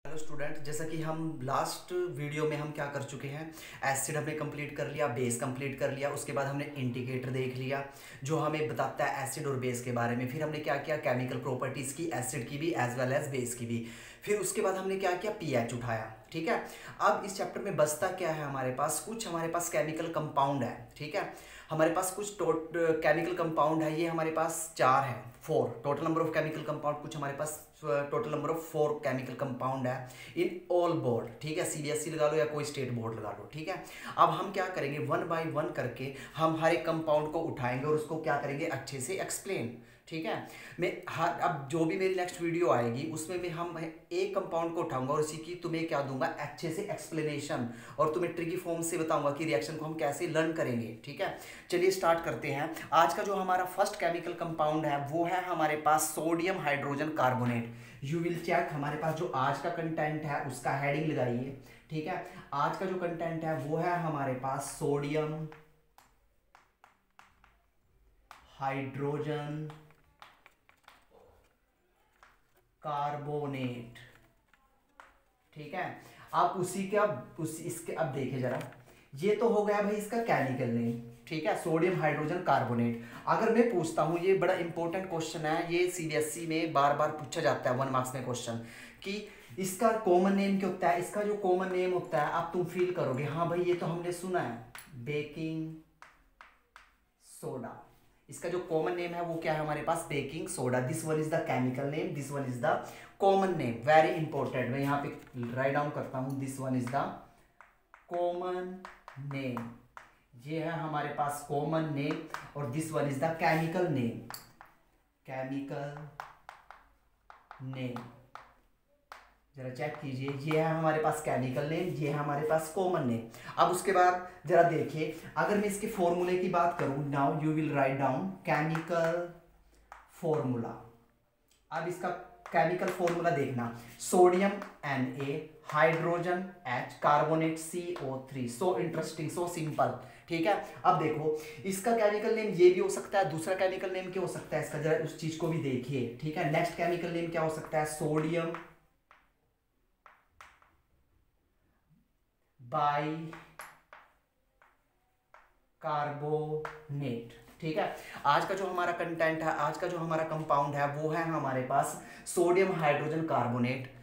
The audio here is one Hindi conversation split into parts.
हेलो स्टूडेंट, जैसा कि हम लास्ट वीडियो में हम क्या कर चुके हैं, एसिड हमने कंप्लीट कर लिया, बेस कंप्लीट कर लिया, उसके बाद हमने इंडिकेटर देख लिया जो हमें बताता है एसिड और बेस के बारे में। फिर हमने क्या किया, केमिकल प्रॉपर्टीज़ की, एसिड की भी एज वेल एज बेस की भी। फिर उसके बाद हमने क्या किया, पीएच उठाया। ठीक है, अब इस चैप्टर में बचता क्या है, हमारे पास केमिकल कंपाउंड है। ठीक है, हमारे पास कुछ केमिकल कंपाउंड है, ये हमारे पास 4 है, 4 total number of chemical compound. कुछ हमारे पास total number of 4 chemical compound है इन ऑल बोर्ड। ठीक है, सीबीएसई लगा लो या कोई स्टेट बोर्ड लगा लो। ठीक है, अब हम क्या करेंगे, वन बाय वन करके हम हर एक कंपाउंड को उठाएंगे और उसको क्या करेंगे, अच्छे से एक्सप्लेन। ठीक है, मैं हर अब जो भी मेरी नेक्स्ट वीडियो आएगी उसमें हम एक कंपाउंड को उठाऊंगा और उसी की तुम्हें क्या दूंगा, अच्छे से एक्सप्लेनेशन, और तुम्हें ट्रिकी फॉर्म से बताऊंगा कि रिएक्शन को हम कैसे लर्न करेंगे। ठीक है, चलिए स्टार्ट करते हैं। आज का जो हमारा फर्स्ट केमिकल कंपाउंड है वो है हमारे पास sodium hydrogen carbonate. You will check हमारे पास जो आज का कंटेंट है उसका हेडिंग लगाइए। ठीक है, आज का जो कंटेंट है वो है हमारे पास सोडियम हाइड्रोजन कार्बोनेट। ठीक है, आप इसके अब देखिए जरा, ये तो हो गया भाई इसका केमिकल नेम। ठीक है, सोडियम हाइड्रोजन कार्बोनेट। अगर मैं पूछता हूं, ये बड़ा इंपॉर्टेंट क्वेश्चन है, ये सीबीएसई में बार बार पूछा जाता है 1 मार्क्स में क्वेश्चन, कि इसका कॉमन नेम क्या होता है। इसका जो कॉमन नेम होता है आप तुम फील करोगे, हाँ भाई ये तो हमने सुना है, बेकिंग सोडा। इसका जो कॉमन नेम है वो क्या है हमारे पास, baking soda. This one is the chemical name, this one is the common name. Very important, मैं यहाँ पे राइट डाउन करता हूं, this one is the common name. ये है हमारे पास कॉमन नेम, और this one is the chemical name. Chemical name जरा चेक कीजिए, ये है हमारे पास केमिकल नेम, ये है हमारे पास कॉमन नेम। अब उसके बाद जरा देखिए, अगर मैं इसके फॉर्मूले की बात करूं, now you will write down chemical formula. अब इसका केमिकल फॉर्मूला देखना, sodium Na, hydrogen H, carbonate CO3। So interesting, so simple. ठीक है, अब देखो इसका केमिकल नेम ये भी हो सकता है, दूसरा केमिकल नेम क्या हो सकता है इसका, जरा उस चीज को भी देखिए। ठीक है, नेक्स्ट केमिकल नेम क्या हो सकता है, सोडियम बाई कार्बोनेट। ठीक है, आज का जो हमारा कंटेंट है, आज का जो हमारा कंपाउंड है वो है हमारे पास सोडियम हाइड्रोजन कार्बोनेट।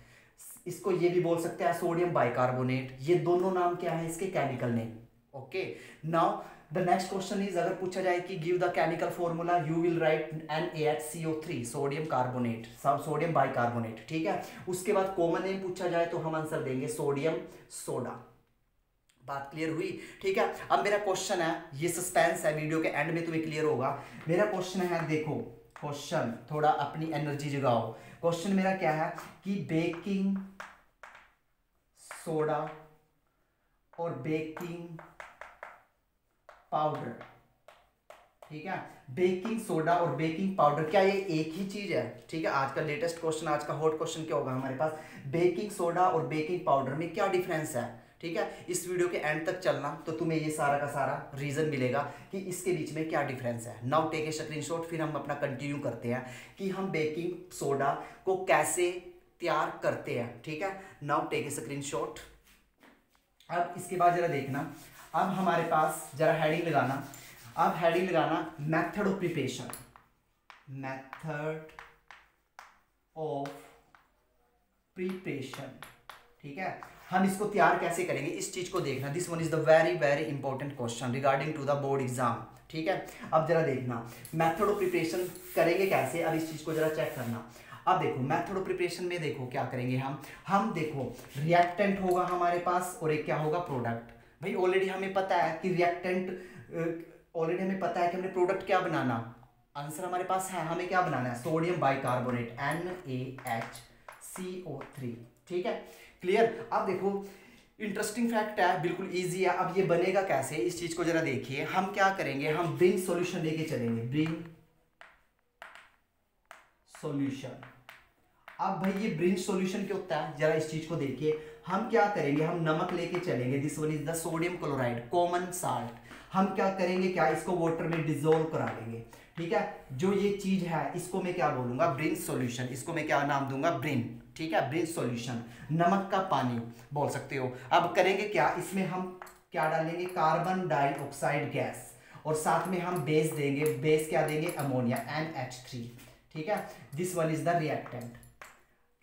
इसको ये भी बोल सकते हैं सोडियम बाइकार्बोनेट। ये दोनों नाम क्या है इसके, chemical name. Okay, now the next question is, अगर पूछा जाए कि give the chemical formula, you will write NaHCO3, sodium carbonate, sodium bicarbonate. ठीक है, उसके बाद कॉमन नेम पूछा जाए तो हम आंसर देंगे सोडियम सोडा। बात क्लियर हुई। ठीक है, अब मेरा क्वेश्चन है, ये सस्पेंस है, वीडियो के एंड में तुम्हें क्लियर होगा। मेरा क्वेश्चन है, देखो क्वेश्चन, थोड़ा अपनी एनर्जी जगाओ। क्वेश्चन मेरा क्या है कि बेकिंग सोडा और बेकिंग पाउडर। ठीक है, बेकिंग सोडा और बेकिंग पाउडर, क्या ये एक ही चीज है। ठीक है, आज का लेटेस्ट क्वेश्चन, आज का हॉट क्वेश्चन क्या होगा हमारे पास, बेकिंग सोडा और बेकिंग पाउडर में क्या डिफरेंस है। ठीक है, इस वीडियो के एंड तक चलना तो तुम्हें ये सारा का सारा रीजन मिलेगा कि इसके बीच में क्या डिफरेंस है। नाउ टेक ए स्क्रीनशॉट, फिर हम अपना कंटिन्यू करते हैं कि हम बेकिंग सोडा को कैसे तैयार करते हैं। ठीक है, नाउ टेक ए स्क्रीनशॉट। अब इसके बाद जरा देखना, अब हमारे पास जरा हेडिंग लगाना, अब हेडिंग लगाना method of preparation, method of preparation. ठीक है, हम इसको तैयार कैसे करेंगे, इस चीज को देखना। This one is the very very important question regarding to the board exam. ठीक है, अब जरा देखना मेथड ऑफ प्रिपरेशन करेंगे कैसे, अब इस चीज को जरा चेक करना। अब देखो मेथड ऑफ प्रिपरेशन में देखो क्या करेंगे हम देखो रिएक्टेंट होगा हमारे पास और एक क्या होगा, प्रोडक्ट। भाई ऑलरेडी हमें पता है कि रिएक्टेंट, ऑलरेडी हमें पता है कि हमने प्रोडक्ट क्या बनाना, आंसर हमारे पास है, हमें क्या बनाना है, सोडियम बाइकार्बोनेट NaHCO3। ठीक है, क्लियर। अब देखो इंटरेस्टिंग फैक्ट है, बिल्कुल इजी है। अब ये बनेगा कैसे, इस चीज को जरा देखिए। हम क्या करेंगे, हम ब्रिंग सॉल्यूशन लेके चलेंगे, ब्रिंग सॉल्यूशन। अब भाई ये ब्रिंग सॉल्यूशन क्या होता है, जरा इस चीज को देखिए। हम क्या करेंगे, हम नमक लेके चलेंगे, this one is the sodium chloride, common salt. हम क्या करेंगे, क्या इसको वाटर में डिसोल्व करा लेंगे। ठीक है, जो ये चीज है इसको मैं क्या बोलूंगा, ब्रिंग सॉल्यूशन। इसको मैं क्या नाम दूंगा, ब्रिंग। ठीक है, ब्रिंज सॉल्यूशन, नमक का पानी बोल सकते हो। अब करेंगे क्या, इसमें हम क्या डालेंगे, कार्बन डाइऑक्साइड गैस, और साथ में हम बेस देंगे, बेस क्या देंगे, अमोनिया NH3, ठीक है। This one is the reactant.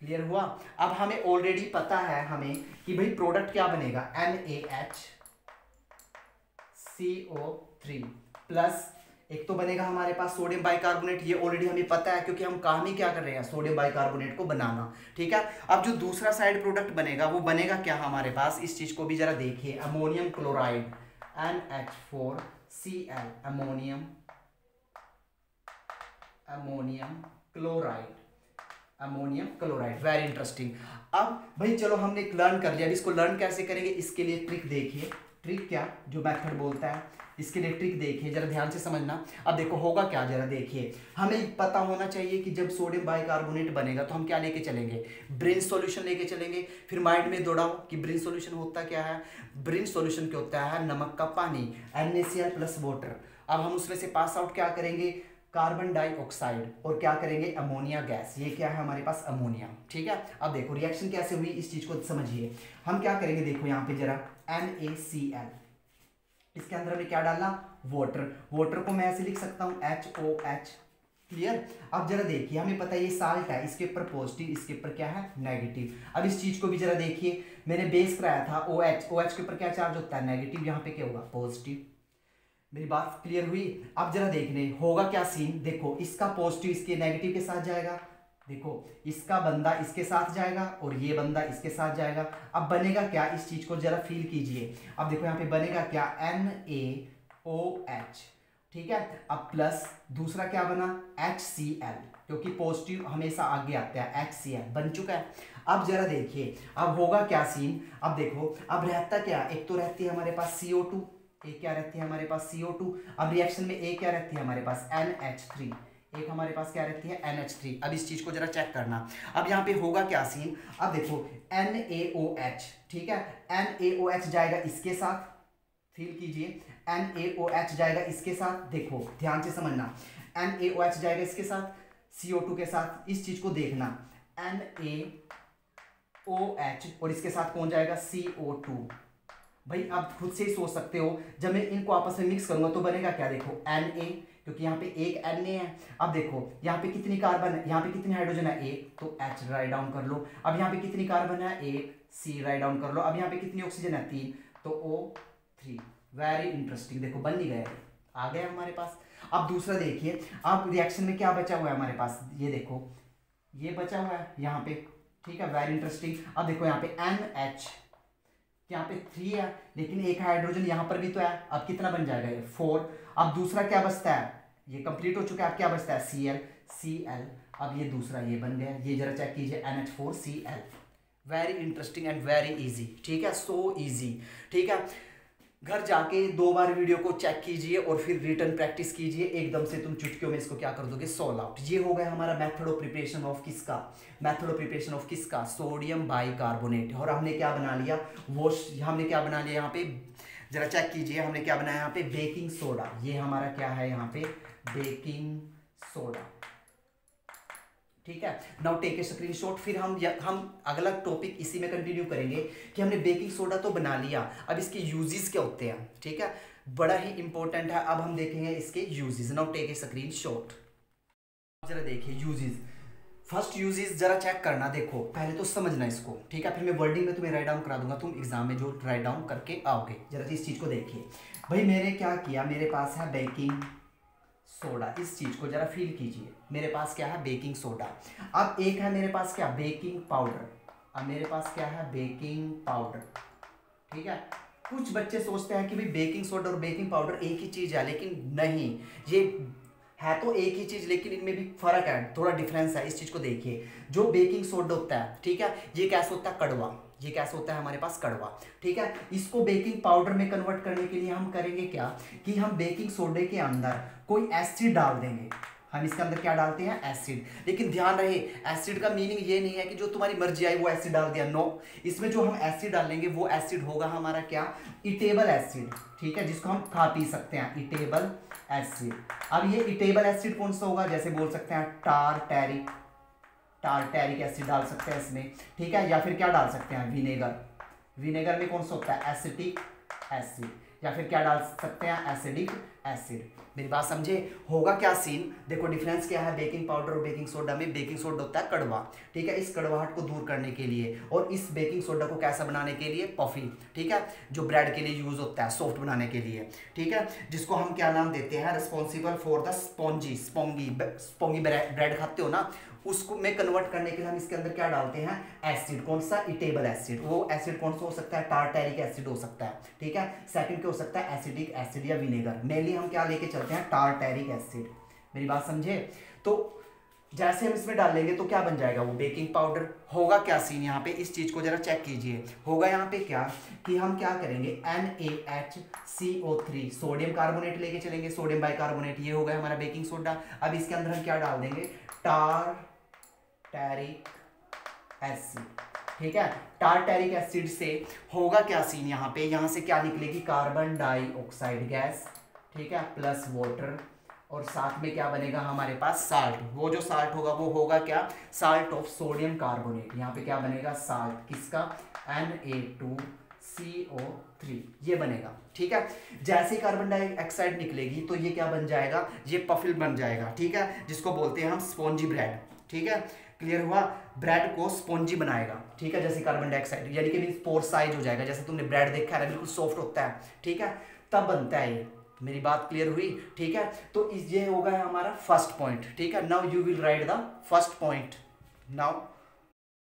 Clear हुआ। अब हमें ऑलरेडी पता है हमें कि भाई प्रोडक्ट क्या बनेगा, NaHCO3 प्लस एक तो बनेगा हमारे पास सोडियम बाइकार्बोनेट, ये ऑलरेडी हमें पता है क्योंकि हम काम ही क्या कर रहे हैं, सोडियम बाइकार्बोनेट को बनाना, ठीक है। अब जो दूसरा साइड प्रोडक्ट बनेगा वो बनेगा क्या हमारे पास, इस चीज को भी जरा देखिए, ammonium chloride NH4Cl, ammonium chloride, very interesting. अब भाई चलो हमने लर्न कर लिया, अब इसको लर्न कैसे करेंगे, इसके लिए ट्रिक देखिए, ट्रिक क्या, जो मेथड बोलता है इसके लिए ट्रिक देखिए, जरा ध्यान से समझना। अब देखो होगा क्या, जरा देखिए, हमें पता होना चाहिए कि जब सोडियम बाइकार्बोनेट बनेगा तो हम क्या लेके चलेंगे, ब्रिंज सॉल्यूशन लेके चलेंगे। फिर माइंड में दौड़ाओ कि ब्रिंज सॉल्यूशन होता क्या है, ब्रिंज सॉल्यूशन क्या होता है, नमक का पानी, NaCl प्लस वाटर। अब हम उसमें से पास आउट क्या करेंगे, कार्बन डाइऑक्साइड, और क्या करेंगे, अमोनिया गैस, ये क्या है हमारे पास, अमोनिया, ठीक है। अब देखो रिएक्शन कैसे हुई, इस चीज को समझिए। हम क्या करेंगे, देखो यहाँ पे जरा NaCl, इसके अंदर हमें क्या डालना, वाटर, वाटर को मैं ऐसे लिख सकता हूं HOH, क्लियर। अब जरा देखिए, हमें पता है ये साल्ट है, इसके ऊपर पॉजिटिव, इसके ऊपर क्या है, नेगेटिव। अब इस चीज को भी जरा देखिए, मैंने बेस कराया था OH के ऊपर क्या चार्ज होता है, नेगेटिव, यहाँ पे क्या होगा, पॉजिटिव। मेरी बात क्लियर हुई। अब जरा देखने होगा क्या सीन, देखो इसका पॉजिटिव इसके नेगेटिव के साथ जाएगा, देखो इसका बंदा इसके साथ जाएगा और ये बंदा इसके साथ जाएगा। अब बनेगा क्या, इस चीज को जरा फील कीजिए। अब देखो यहाँ पे बनेगा क्या, NaOH, ठीक है। अब प्लस दूसरा क्या बना, HCl, क्योंकि पॉजिटिव हमेशा आगे आता है, HCl बन चुका है। अब जरा देखिए अब होगा क्या सीन, अब देखो अब रहता क्या, एक तो रहती है हमारे पास CO2, एक क्या रहती है हमारे पास, CO2। अब रिएक्शन में एक क्या रहती है हमारे पास, NH3, एक हमारे पास क्या रहती है, NH3। अब इस चीज को जरा चेक करना। अब यहाँ पे होगा क्या सीन, अब देखो NaOH, ठीक है, NaOH जाएगा इसके साथ, फील कीजिए, NaOH जाएगा इसके साथ, देखो ध्यान से समझना, NaOH जाएगा इसके साथ, CO2 के साथ, इस चीज को देखना, NaOH और इसके साथ कौन जाएगा, CO2। भाई आप खुद से ही सोच सकते हो, जब मैं इनको आपस में मिक्स करूंगा तो बनेगा क्या, देखो Na, क्योंकि यहाँ पे एक Na है। अब देखो यहाँ पे कितनी कार्बन है, यहाँ पे कितनी हाइड्रोजन है, एक, तो H राइट डाउन कर लो। अब यहाँ पे कितनी कार्बन है, एक, C राइट डाउन कर लो। अब यहाँ पे कितनी ऑक्सीजन है, 3, तो O3। वेरी इंटरेस्टिंग, देखो बन नहीं गए, आ गया हमारे पास। अब दूसरा देखिए, अब रिएक्शन में क्या बचा हुआ है हमारे पास, ये देखो ये बचा हुआ है यहाँ पे, ठीक है, वेरी इंटरेस्टिंग। अब देखो यहाँ पे NH, यहाँ पे 3 है, लेकिन एक हाइड्रोजन यहाँ पर भी तो है, अब कितना बन जाएगा ये, 4। अब दूसरा क्या बचता है, ये कंप्लीट हो चुका है, अब क्या बचता है, Cl। अब ये दूसरा ये बन गया, ये जरा चेक कीजिए, NH4Cl। Very interesting and very easy, ठीक है, सो इजी, ठीक है। घर जाके 2 बार वीडियो को चेक कीजिए और फिर रिटर्न प्रैक्टिस कीजिए, एकदम से तुम चुटकियों में इसको क्या कर दोगे, सॉल्व आउट। ये हो गया हमारा मेथड ऑफ प्रिपरेशन ऑफ किसका, मेथड ऑफ प्रिपरेशन ऑफ किसका, सोडियम बाइकार्बोनेट। और हमने क्या बना लिया, वो हमने क्या बना लिया यहाँ पे, जरा चेक कीजिए, हमने क्या बनाया यहाँ पे, बेकिंग सोडा। ये हमारा क्या है यहाँ पे, बेकिंग सोडा, ठीक है। Now take a screenshot. फिर हम अगला टॉपिक इसी में कंटिन्यू करेंगे कि हमने बेकिंग सोडा तो बना लिया, अब इसके यूजेस क्या होते हैं, ठीक है, बड़ा ही इंपॉर्टेंट है। अब हम देखेंगे इसके uses. Now take a screenshot, जरा देखिए यूजेस। फर्स्ट यूजेस जरा चेक करना, देखो पहले तो समझना इसको, ठीक है, फिर मैं वर्डिंग में तुम्हें राइट डाउन करा दूंगा, तुम एग्जाम में जो राइट डाउन करके आओगे। जरा इस चीज को देखिए, भाई मैंने क्या किया, मेरे पास है बेकिंग सोडा, इस चीज को जरा फील कीजिए, मेरे पास क्या है, बेकिंग सोडा। अब एक है मेरे पास क्या, बेकिंग पाउडर। अब मेरे पास क्या है, बेकिंग पाउडर, ठीक है। कुछ बच्चे सोचते हैं कि भाई बेकिंग सोडा और बेकिंग पाउडर एक ही चीज है, लेकिन नहीं, ये है तो एक ही चीज, लेकिन इनमें भी फर्क है, थोड़ा डिफरेंस है। इस चीज को देखिए, जो बेकिंग सोडा होता है, ठीक है, ये कैसे होता है, कड़वा, ये कैसे होता है हमारे पास, कड़वा, ठीक है। इसको बेकिंग पाउडर में कन्वर्ट करने के लिए हम करेंगे क्या, कि हम बेकिंग सोडे के अंदर कोई एसिड डाल देंगे। हम इसके अंदर क्या डालते हैं, एसिड। लेकिन ध्यान रहे, एसिड का मीनिंग ये नहीं है कि जो तुम्हारी मर्जी आई वो एसिड डाल दिया, नो। इसमें जो हम एसिड डालेंगे वो एसिड होगा हमारा क्या, इटेबल एसिड, ठीक है, जिसको हम खा पी सकते हैं, इटेबल एसिड। अब ये इटेबल एसिड कौन सा होगा, जैसे बोल सकते हैं टारटैरिक टार्टेरिक एसिड डाल सकते हैं इसमें, ठीक है। या फिर क्या डाल सकते हैं, विनेगर। विनेगर में कौन सा होता है, एसिटिक एसिड। या फिर क्या डाल सकते हैं, एसिडिक एसिड। मेरी बात समझे, होगा क्या सीन, देखो डिफरेंस क्या है बेकिंग पाउडर और बेकिंग सोडा में। बेकिंग सोडा होता है कड़वा, ठीक है, इस कड़वाहट को दूर करने के लिए, और इस बेकिंग सोडा को कैसा बनाने के लिए, पफी, ठीक है, जो ब्रेड के लिए यूज होता है, सॉफ्ट बनाने के लिए, ठीक है, जिसको हम क्या नाम देते हैं, रिस्पॉन्सिबल फॉर द स्पॉन्गी ब्रेड खाते हो ना, उसको में कन्वर्ट करने के लिए हम इसके अंदर क्या डालते हैं, एसिड। कौन सा, इटेबल एसिड। वो एसिड कौन सा हो सकता है, टार्टेरिक एसिड हो सकता है, ठीक है। सेकंड क्या हो सकता है, एसिडिक एसिड या विनेगर। मेनली हम क्या लेके चलते हैं, टार्टेरिक एसिड। मेरी बात समझे। तो जैसे हम इसमें डालेंगे तो क्या बन जाएगा, वो बेकिंग पाउडर। होगा क्या सीन यहाँ पे, इस चीज को जरा चेक कीजिए। होगा यहाँ पे क्या कि हम क्या करेंगे, NaHCO3 सोडियम कार्बोनेट लेके चलेंगे, सोडियम बाइकार्बोनेट, ये हो गया हमारा बेकिंग सोडा। अब इसके अंदर हम क्या डाल देंगे, टार्टेरिक एसिड, ठीक है। टार्टेरिक एसिड से होगा क्या सीन यहाँ पे, यहाँ से क्या निकलेगी, कार्बन डाइऑक्साइड गैस, ठीक है, प्लस वाटर, और साथ में क्या बनेगा हमारे पास, साल्ट। वो जो साल्ट होगा वो होगा क्या, साल्ट ऑफ सोडियम कार्बोनेट। यहाँ पे क्या बनेगा, साल्ट किसका, Na2CO3, ये बनेगा, ठीक है। जैसे ही कार्बन डाइऑक्साइड निकलेगी तो ये क्या बन जाएगा, ये पफिल बन जाएगा, ठीक है, जिसको बोलते हैं हम स्पॉन्जी ब्रेड, ठीक है। क्लियर हुआ, ब्रेड को स्पॉन्जी बनाएगा, ठीक है, जैसे कार्बन डाइऑक्साइड, यानी कि मींस पोर साइज हो जाएगा, जैसे तुमने ब्रेड देखा है बिल्कुल सॉफ्ट होता है, ठीक है, तब बनता है ये। मेरी बात क्लियर हुई, ठीक है। तो इस ये होगा हमारा फर्स्ट पॉइंट, ठीक है। Now you will write the first point. Now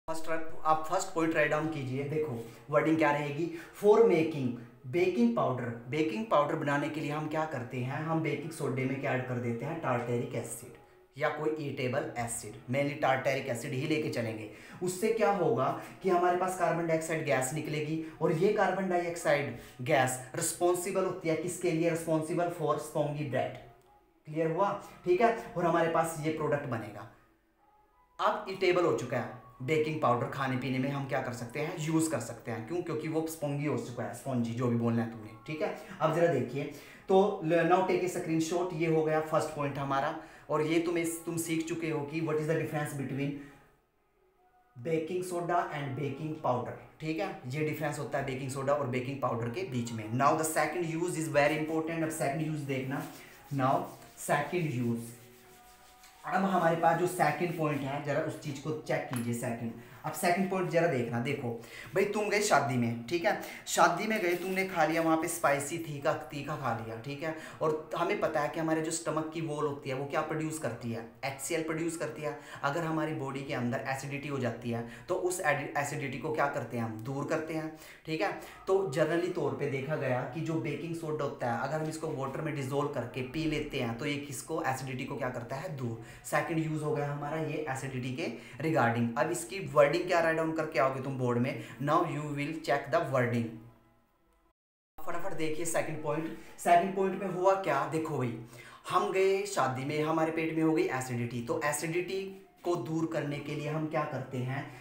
आप फर्स्ट पॉइंट राइट डाउन कीजिए। देखो वर्डिंग क्या रहेगी, for making baking powder. Baking powder बनाने के लिए हम क्या करते हैं, हम बेकिंग सोडे में क्या ऐड कर देते हैं, टार्टेरिक एसिड या कोई eatable acid. Mainly tartaric acid ही लेके चलेंगे। उससे क्या होगा कि हमारे पास कार्बन डाइऑक्साइड गैस निकलेगी, और ये कार्बन डाइऑक्साइड गैस रिस्पॉन्सिबल होती है किसके लिए, रिस्पॉन्सिबल फॉर स्पॉन्गी ब्रेड। क्लियर हुआ, ठीक है। और हमारे पास ये प्रोडक्ट बनेगा। अब ईटेबल हो चुका है बेकिंग पाउडर, खाने पीने में हम क्या कर सकते हैं, यूज कर सकते हैं। क्यों, क्योंकि वो स्पॉन्गी हो चुका है, स्पॉन्जी जो भी बोलना है तुमने, ठीक है। अब जरा देखिए, तो नाउ टेक ए स्क्रीनशॉट। ये हो गया फर्स्ट पॉइंट हमारा, और ये तुम सीख चुके हो कि what is the difference between baking soda and baking powder, ठीक है। ये डिफरेंस होता है बेकिंग सोडा और बेकिंग पाउडर के बीच में। Now the second use is very important. अब सेकंड यूज देखना। नाउ सेकंड यूज, अब हमारे पास जो सेकंड पॉइंट है, जरा उस चीज को चेक कीजिए। सेकंड, अब सेकंड पॉइंट जरा देखना। देखो भाई, तुम गए शादी में, ठीक है, शादी में गए, तुमने खा लिया वहाँ पे स्पाइसी तीखा तीखा खा लिया, ठीक है। और हमें पता है कि हमारे जो स्टमक की वॉल होती है वो क्या प्रोड्यूस करती है, HCl प्रोड्यूस करती है। अगर हमारी बॉडी के अंदर एसिडिटी हो जाती है तो उस एसिडिटी को क्या करते हैं, हम दूर करते हैं, ठीक है। तो जनरली तौर पर देखा गया कि जो बेकिंग सोडा होता है, अगर हम इसको वाटर में डिजोल्व करके पी लेते हैं तो ये किसको, एसिडिटी को क्या करता है, दूर। सेकेंड यूज हो गया हमारा ये एसिडिटी के रिगार्डिंग। अब इसकी वर्डिंग क्या राइट डाउन करके आओगे तुम बोर्ड में। Now you will check the wording. फटाफट देखिए सेकंड पॉइंट। सेकंड पॉइंट में हुआ क्या, देखो भाई, हम गए शादी में, हमारे पेट में हो गई एसिडिटी। तो एसिडिटी को दूर करने के लिए हम क्या करते हैं,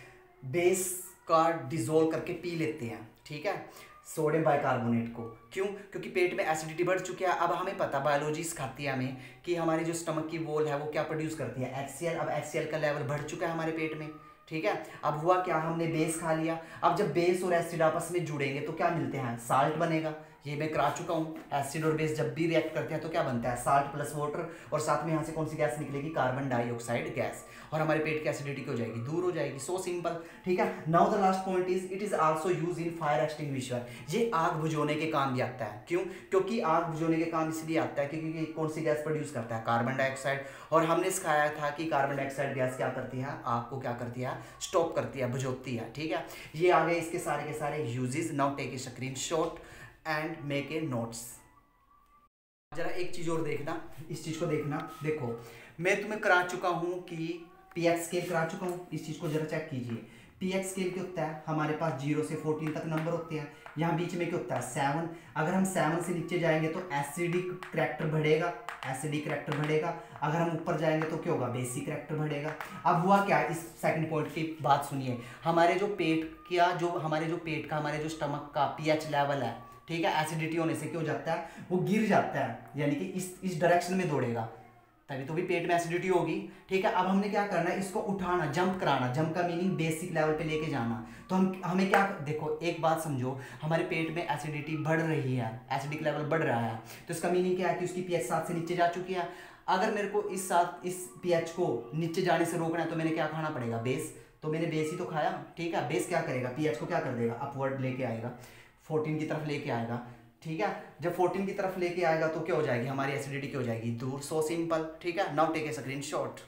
बेस का डिजोल्व करके पी लेते हैं, ठीक है, सोडियम बाइकार्बोनेट को। क्यों, क्योंकि पेट में एसिडिटी बढ़ चुकी है। अब हमें पता, बायोलॉजी सिखाती है हमें कि हमारी जो स्टमक की वॉल है वो क्या प्रोड्यूस करती है, HCl। अब HCl का लेवल बढ़ चुका है हमारे पेट में, ठीक है। अब हुआ क्या, हमने बेस खा लिया। अब जब बेस और एसिड आपस में जुड़ेंगे तो क्या मिलते हैं, साल्ट बनेगा। ये मैं करा चुका हूँ, एसिड और बेस जब भी रिएक्ट करते हैं तो क्या बनता है, साल्ट प्लस वाटर, और साथ में यहाँ से कौन सी गैस निकलेगी, कार्बन डाइऑक्साइड गैस, और हमारे पेट की एसिडिटी हो जाएगी, दूर हो जाएगी। सो सिंपल, ठीक है। Now the last point is, it is also use in fire extinguisher. ये आग बुझाने के काम भी आता है। क्यों, क्योंकि आग बुझाने के काम इसलिए आता है क्योंकि कौन सी गैस प्रोड्यूस करता है, कार्बन डाइऑक्साइड। और हमने सिखाया था कि कार्बन डाइऑक्साइड गैस क्या करती है, आग को क्या करती है, स्टॉप करती है, बुझाती है, ठीक है। ये आ गए इसके सारे के सारे uses. Now take a screenshot and make a notes. जरा एक चीज और देखना, इस चीज को देखना। देखो मैं तुम्हें करा चुका हूं कि pH स्केल करा चुका हूं, इस चीज को जरा चेक कीजिए। pH स्केल क्या होता है, हमारे पास 0 से 14 तक नंबर होते हैं। यहाँ बीच में क्या होता है, 7। अगर हम 7 से नीचे जाएंगे तो एसिडिक करैक्टर बढ़ेगा, एसिडिक करैक्टर बढ़ेगा। अगर हम ऊपर जाएंगे तो क्या होगा, बेसिक करैक्टर बढ़ेगा। अब हुआ क्या, इस सेकंड पॉइंट की बात सुनिए। हमारे जो पेट का हमारे जो स्टमक का pH लेवल है, ठीक है, एसिडिटी होने से क्या हो जाता है, वो गिर जाता है, यानी कि इस डायरेक्शन में दौड़ेगा, तभी तो भी पेट में एसिडिटी होगी। ठीक है, अब हमने क्या करना है, इसको उठाना, जंप कराना। जंप का मीनिंग बेसिक लेवल पे लेके जाना। तो हमें क्या, देखो एक बात समझो, हमारे पेट में एसिडिटी बढ़ रही है, एसिडिक लेवल बढ़ रहा है, तो इसका मीनिंग क्या है कि उसकी पीएच 7 से नीचे जा चुकी है। अगर मेरे को इस पीएच को नीचे जाने से रोकना है तो मैंने क्या खाना पड़ेगा, बेस। तो मैंने बेस ही तो खाया। ठीक है, बेस क्या करेगा, पीएच को क्या कर देगा, अपवर्ड लेके आएगा, 14 की तरफ लेके आएगा। ठीक है, जब 14 की तरफ लेके आएगा तो क्या हो जाएगी, हमारी एसिडिटी क्या हो जाएगी, दूर। So simple. ठीक है, नाउ टेक ए स्क्रीनशॉट।